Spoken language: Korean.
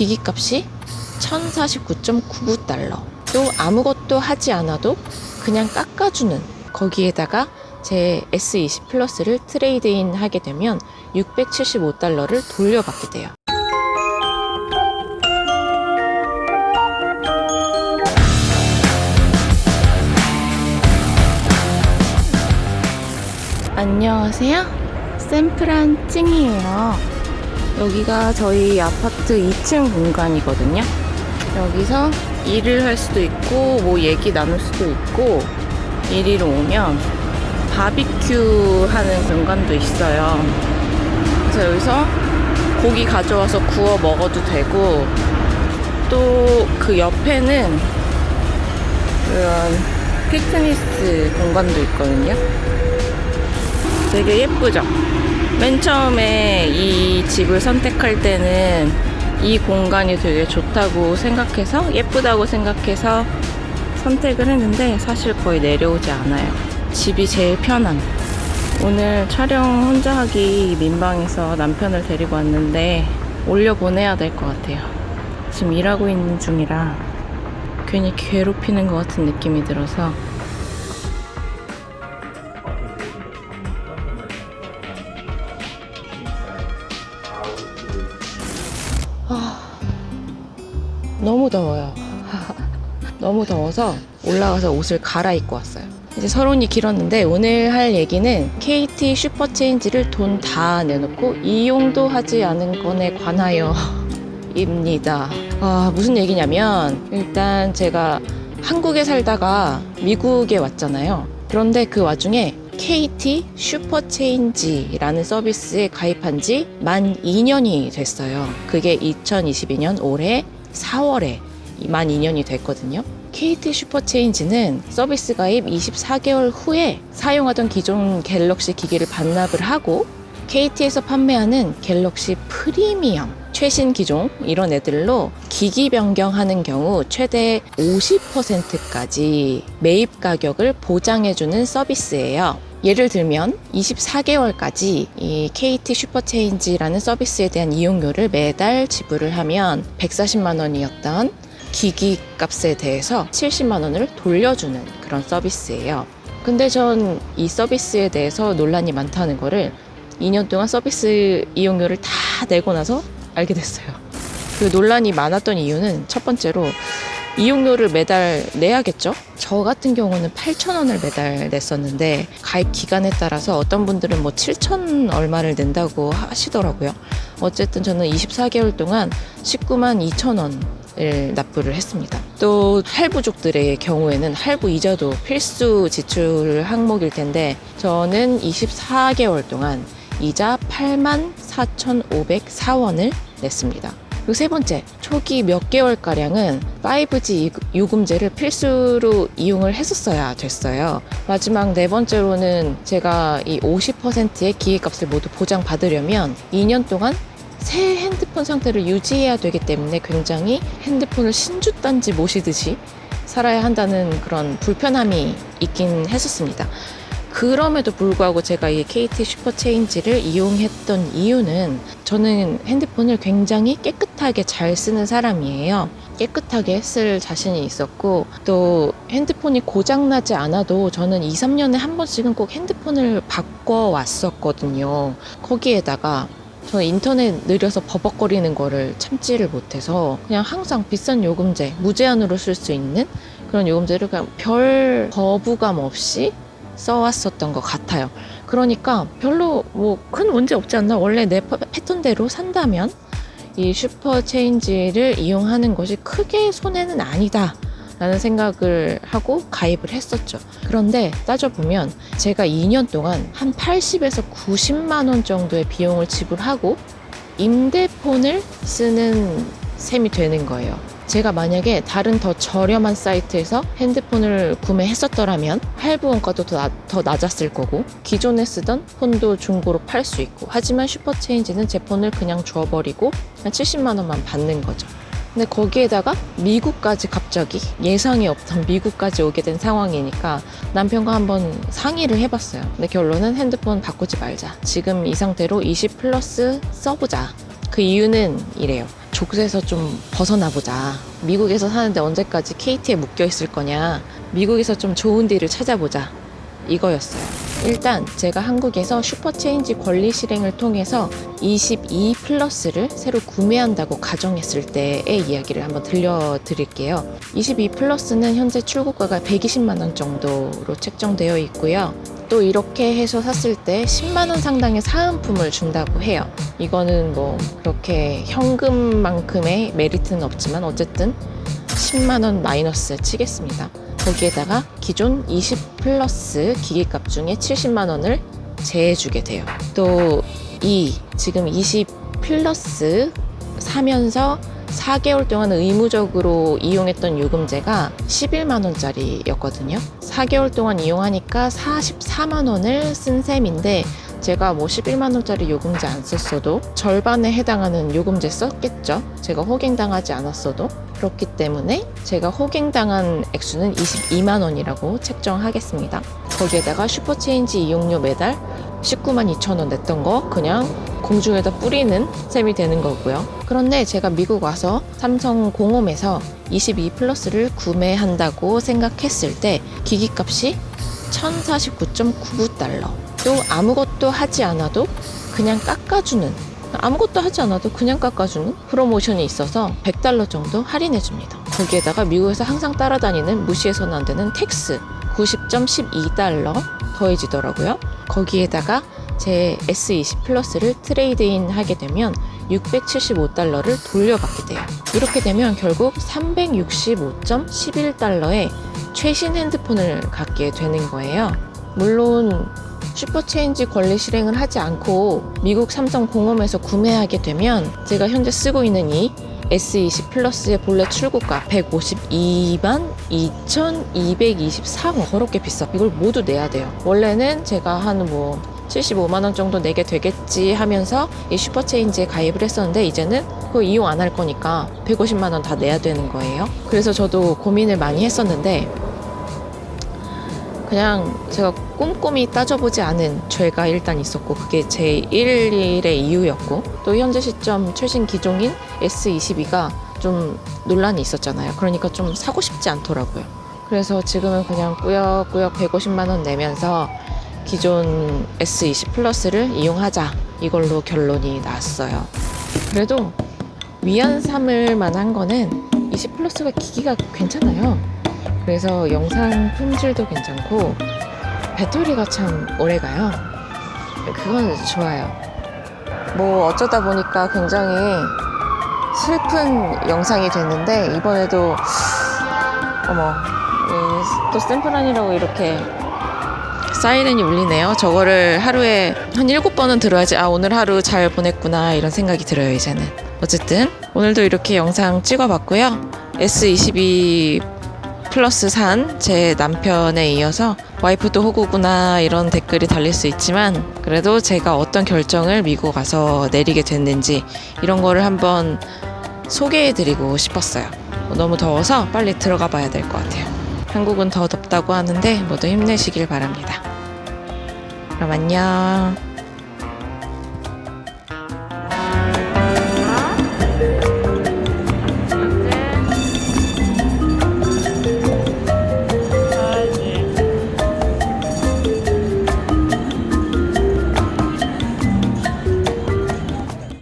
기기값이 1049.99달러. 또 아무것도 하지 않아도 그냥 깎아주는, 거기에다가 제 S20 플러스를 트레이드인 하게 되면 675달러를 돌려받게 돼요. 안녕하세요. 샌프란 찡이에요. 여기가 저희 아파트 2층 공간이거든요. 여기서 일을 할 수도 있고 뭐 얘기 나눌 수도 있고, 이리로 오면 바비큐 하는 공간도 있어요. 그래서 여기서 고기 가져와서 구워 먹어도 되고, 또 그 옆에는 그런 피트니스 공간도 있거든요. 되게 예쁘죠? 맨 처음에 이 집을 선택할 때는 이 공간이 되게 좋다고 생각해서, 예쁘다고 생각해서 선택을 했는데 사실 거의 내려오지 않아요. 집이 제일 편함. 오늘 촬영 혼자 하기 민망해서 남편을 데리고 왔는데 올려보내야 될 것 같아요. 지금 일하고 있는 중이라 괜히 괴롭히는 것 같은 느낌이 들어서. 너무 더워요. 너무 더워서 올라가서 옷을 갈아입고 왔어요. 이제 서론이 길었는데 오늘 할 얘기는 KT 슈퍼체인지를 돈 다 내놓고 이용도 하지 않은 건에 관하여 입니다. 무슨 얘기냐면, 일단 제가 한국에 살다가 미국에 왔잖아요. 그런데 그 와중에 KT 슈퍼체인지라는 서비스에 가입한 지 만 2년이 됐어요. 그게 2022년 올해 4월에 만 2년이 됐거든요. KT 슈퍼체인지는 서비스 가입 24개월 후에 사용하던 기존 갤럭시 기기를 반납을 하고, KT에서 판매하는 갤럭시 프리미엄, 최신 기종 이런 애들로 기기 변경하는 경우 최대 50%까지 매입 가격을 보장해주는 서비스예요. 예를 들면 24개월까지 이 KT 슈퍼체인지라는 서비스에 대한 이용료를 매달 지불을 하면 140만 원이었던 기기 값에 대해서 70만 원을 돌려주는 그런 서비스예요. 근데 전 이 서비스에 대해서 논란이 많다는 거를 2년 동안 서비스 이용료를 다 내고 나서 알게 됐어요. 그 논란이 많았던 이유는 첫 번째로 이용료를 매달 내야겠죠? 저 같은 경우는 8,000원을 매달 냈었는데, 가입 기간에 따라서 어떤 분들은 뭐 7,000 얼마를 낸다고 하시더라고요. 어쨌든 저는 24개월 동안 19만 2천원을 납부를 했습니다. 또 할부족들의 경우에는 할부 이자도 필수 지출 항목일 텐데, 저는 24개월 동안 이자 84,504원을 냈습니다. 그리고 세 번째, 초기 몇 개월가량은 5G 요금제를 필수로 이용을 했었어야 됐어요. 마지막 네 번째로는 제가 이 50%의 기기값을 모두 보장받으려면 2년 동안 새 핸드폰 상태를 유지해야 되기 때문에 굉장히 핸드폰을 신주단지 모시듯이 살아야 한다는 그런 불편함이 있긴 했었습니다. 그럼에도 불구하고 제가 이 KT 슈퍼체인지를 이용했던 이유는, 저는 핸드폰을 굉장히 깨끗하게 잘 쓰는 사람이에요. 깨끗하게 쓸 자신이 있었고, 또 핸드폰이 고장나지 않아도 저는 2, 3년에 한 번씩은 꼭 핸드폰을 바꿔왔었거든요. 거기에다가 저는 인터넷 느려서 버벅거리는 거를 참지를 못해서 그냥 항상 비싼 요금제, 무제한으로 쓸 수 있는 그런 요금제를 그냥 별 거부감 없이 써왔었던 것 같아요. 그러니까 별로 뭐 큰 문제 없지 않나? 원래 내 패턴대로 산다면 이 슈퍼체인지를 이용하는 것이 크게 손해는 아니다 라는 생각을 하고 가입을 했었죠. 그런데 따져보면 제가 2년 동안 한 80에서 90만 원 정도의 비용을 지불하고 임대폰을 쓰는 셈이 되는 거예요. 제가 만약에 다른 더 저렴한 사이트에서 핸드폰을 구매했었더라면 할부 원가도 더 낮았을 거고, 기존에 쓰던 폰도 중고로 팔 수 있고, 하지만 슈퍼체인지는 제 폰을 그냥 줘버리고 한 70만 원만 받는 거죠. 근데 거기에다가 미국까지 갑자기 예상이 없던 미국까지 오게 된 상황이니까 남편과 한번 상의를 해봤어요. 근데 결론은 핸드폰 바꾸지 말자. 지금 이 상태로 20 플러스 써보자. 그 이유는 이래요. 족쇄에서 좀 벗어나 보자. 미국에서 사는데 언제까지 KT에 묶여 있을 거냐. 미국에서 좀 좋은 딜을 찾아보자. 이거였어요. 일단 제가 한국에서 슈퍼체인지 권리 실행을 통해서 22 플러스를 새로 구매한다고 가정했을 때의 이야기를 한번 들려드릴게요. 22 플러스는 현재 출고가가 120만 원 정도로 책정되어 있고요. 또 이렇게 해서 샀을 때 10만 원 상당의 사은품을 준다고 해요. 이거는 뭐 그렇게 현금만큼의 메리트는 없지만 어쨌든 10만 원 마이너스 치겠습니다. 거기에다가 기존 20 플러스 기기값 중에 70만 원을 제해주게 돼요. 또 지금 20 플러스 사면서 4개월 동안 의무적으로 이용했던 요금제가 11만 원짜리였거든요. 4개월 동안 이용하니까 44만 원을 쓴 셈인데 제가 뭐 11만 원짜리 요금제 안 썼어도 절반에 해당하는 요금제 썼겠죠. 제가 호갱당하지 않았어도. 그렇기 때문에 제가 호갱당한 액수는 22만 원이라고 책정하겠습니다. 거기에다가 슈퍼체인지 이용료 매달 19만 2천 원 냈던 거 그냥 공중에다 뿌리는 셈이 되는 거고요. 그런데 제가 미국 와서 삼성 공홈에서 22 플러스를 구매한다고 생각했을 때 기기값이 1049.99달러. 또 아무것도 하지 않아도 그냥 깎아주는 아무것도 하지 않아도 그냥 깎아주는 프로모션이 있어서 100달러 정도 할인해줍니다. 거기에다가 미국에서 항상 따라다니는 무시해서는 안 되는 텍스 90.12달러 더해지더라고요. 거기에다가 제 S20 플러스를 트레이드인 하게 되면 675달러를 돌려받게 돼요. 이렇게 되면 결국 365.11달러의 최신 핸드폰을 갖게 되는 거예요. 물론 슈퍼체인지 권리 실행을 하지 않고 미국 삼성 공홈에서 구매하게 되면 제가 현재 쓰고 있는 이 S20 플러스의 본래 출고가 152만 2,224원. 더럽게 비싸. 이걸 모두 내야 돼요. 원래는 제가 한 75만 원 정도 내게 되겠지 하면서 이 슈퍼체인지에 가입을 했었는데 이제는 그거 이용 안 할 거니까 150만 원 다 내야 되는 거예요. 그래서 저도 고민을 많이 했었는데 그냥 제가 꼼꼼히 따져보지 않은 죄가 일단 있었고 그게 제 1일의 이유였고 또 현재 시점 최신 기종인 S22가 좀 논란이 있었잖아요. 그러니까 좀 사고 싶지 않더라고요. 그래서 지금은 그냥 꾸역꾸역 150만 원 내면서 기존 S20 플러스를 이용하자 이걸로 결론이 났어요. 그래도 위안 삼을 만한 거는 20 플러스가 기기가 괜찮아요. 그래서 영상 품질도 괜찮고 배터리가 참 오래가요. 그건 좋아요. 뭐 어쩌다 보니까 굉장히 슬픈 영상이 됐는데 이번에도 또 샘플 아니라고 이렇게 사이렌이 울리네요. 저거를 하루에 한 7번은 들어야지 오늘 하루 잘 보냈구나 이런 생각이 들어요. 이제는 어쨌든 오늘도 이렇게 영상 찍어봤고요. S22 플러스 산 제 남편에 이어서 와이프도 호구구나 이런 댓글이 달릴 수 있지만 그래도 제가 어떤 결정을 미국 와서 내리게 됐는지 이런 거를 한번 소개해드리고 싶었어요. 너무 더워서 빨리 들어가 봐야 될 것 같아요. 한국은 더 덥다고 하는데 모두 힘내시길 바랍니다. 그럼 안녕.